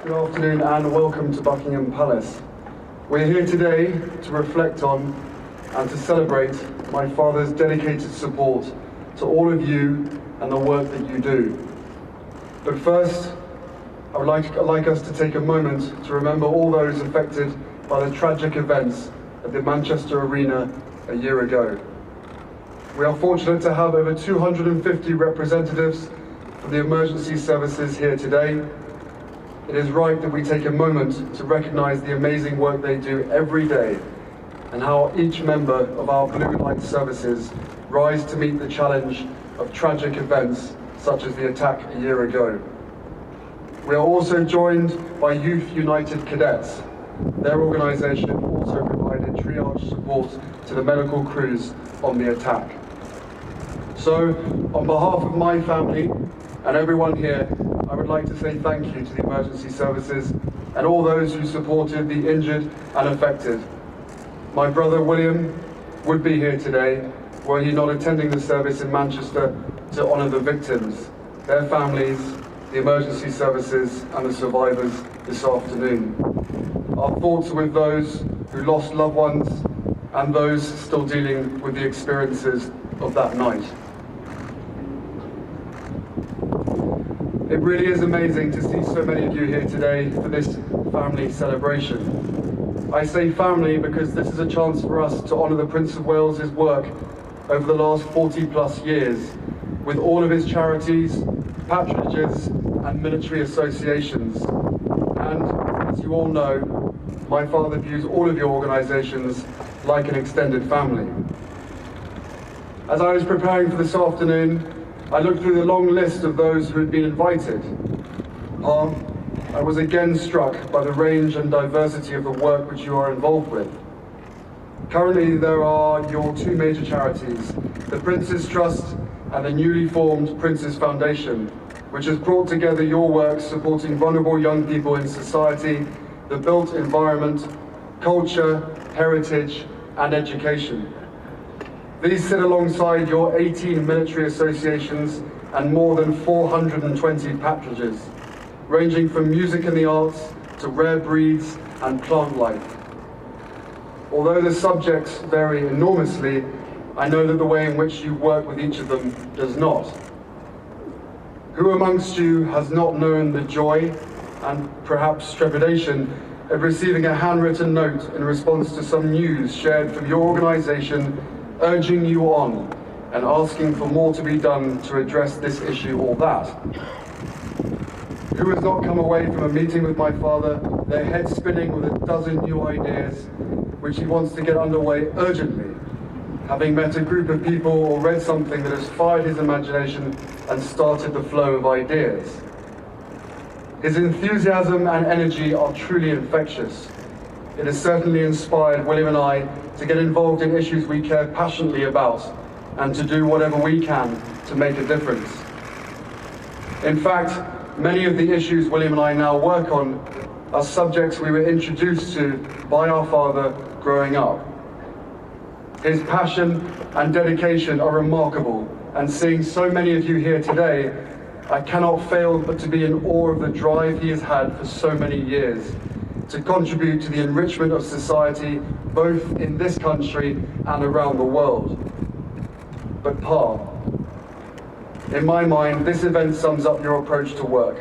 Good afternoon and welcome to Buckingham Palace. We're here today to reflect on and to celebrate my father's dedicated support to all of you and the work that you do. But first, I would like us to take a moment to remember all those affected by the tragic events at the Manchester Arena a year ago. We are fortunate to have over 250 representatives from the emergency services here today. It is right that we take a moment to recognise the amazing work they do every day and how each member of our blue light services rise to meet the challenge of tragic events such as the attack a year ago. We are also joined by Youth United Cadets. Their organisation also provided triage support to the medical crews on the attack. So, on behalf of my family and everyone here, I would like to say thank you to the emergency services and all those who supported the injured and affected. My brother William would be here today were he not attending the service in Manchester to honour the victims, their families, the emergency services and the survivors this afternoon. Our thoughts are with those who lost loved ones and those still dealing with the experiences of that night. It really is amazing to see so many of you here today for this family celebration. I say family because this is a chance for us to honour the Prince of Wales' work over the last 40 plus years with all of his charities, patronages and military associations. And as you all know, my father views all of your organisations like an extended family. As I was preparing for this afternoon, I looked through the long list of those who had been invited. I was again struck by the range and diversity of the work which you are involved with. Currently there are your two major charities, the Prince's Trust and the newly formed Prince's Foundation, which has brought together your work supporting vulnerable young people in society, the built environment, culture, heritage and education. These sit alongside your 18 military associations and more than 420 patronages, ranging from music and the arts to rare breeds and plant life. Although the subjects vary enormously, I know that the way in which you work with each of them does not. Who amongst you has not known the joy and perhaps trepidation of receiving a handwritten note in response to some news shared from your organisation urging you on and asking for more to be done to address this issue or that? Who has not come away from a meeting with my father, their head spinning with a dozen new ideas which he wants to get underway urgently, having met a group of people or read something that has fired his imagination and started the flow of ideas? His enthusiasm and energy are truly infectious. It has certainly inspired William and I to get involved in issues we care passionately about and to do whatever we can to make a difference. In fact, many of the issues William and I now work on are subjects we were introduced to by our father growing up. His passion and dedication are remarkable, and seeing so many of you here today, I cannot fail but to be in awe of the drive he has had for so many years to contribute to the enrichment of society, both in this country and around the world. But Pa, in my mind, this event sums up your approach to work.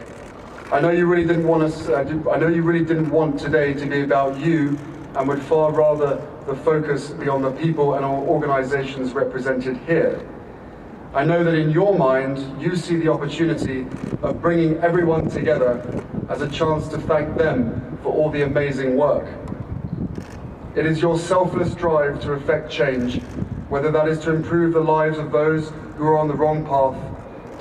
I know you really didn't want today to be about you, and would far rather the focus be on the people and our organisations represented here. I know that in your mind, you see the opportunity of bringing everyone together as a chance to thank them for all the amazing work. It is your selfless drive to effect change, whether that is to improve the lives of those who are on the wrong path,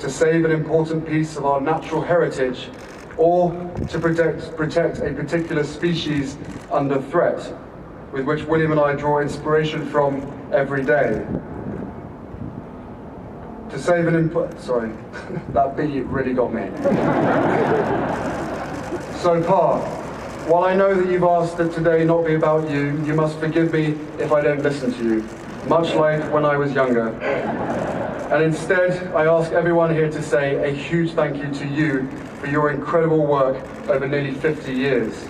to save an important piece of our natural heritage, or to protect a particular species under threat, with which William and I draw inspiration from every day. To save an sorry, that beat really got me. So Pa, while I know that you've asked that today not be about you, you must forgive me if I don't listen to you, much like when I was younger. And instead, I ask everyone here to say a huge thank you to you for for your incredible work over nearly 50 years.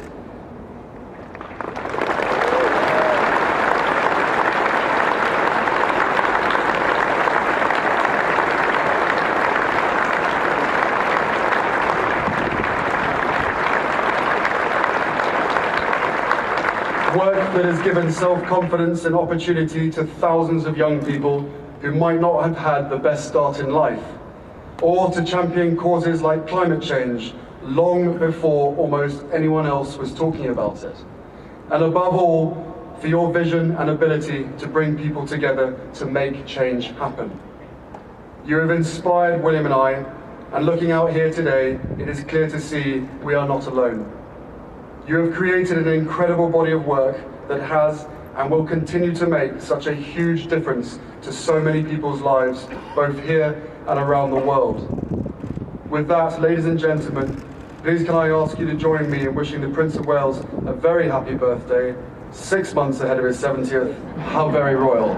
Work that has given self-confidence and opportunity to thousands of young people who might not have had the best start in life, or to champion causes like climate change long before almost anyone else was talking about it. And above all, for your vision and ability to bring people together to make change happen. You have inspired William and I, and looking out here today, it is clear to see we are not alone. You have created an incredible body of work that has and will continue to make such a huge difference to so many people's lives, both here and around the world. With that, ladies and gentlemen, please can I ask you to join me in wishing the Prince of Wales a very happy birthday, 6 months ahead of his 70th. How very royal.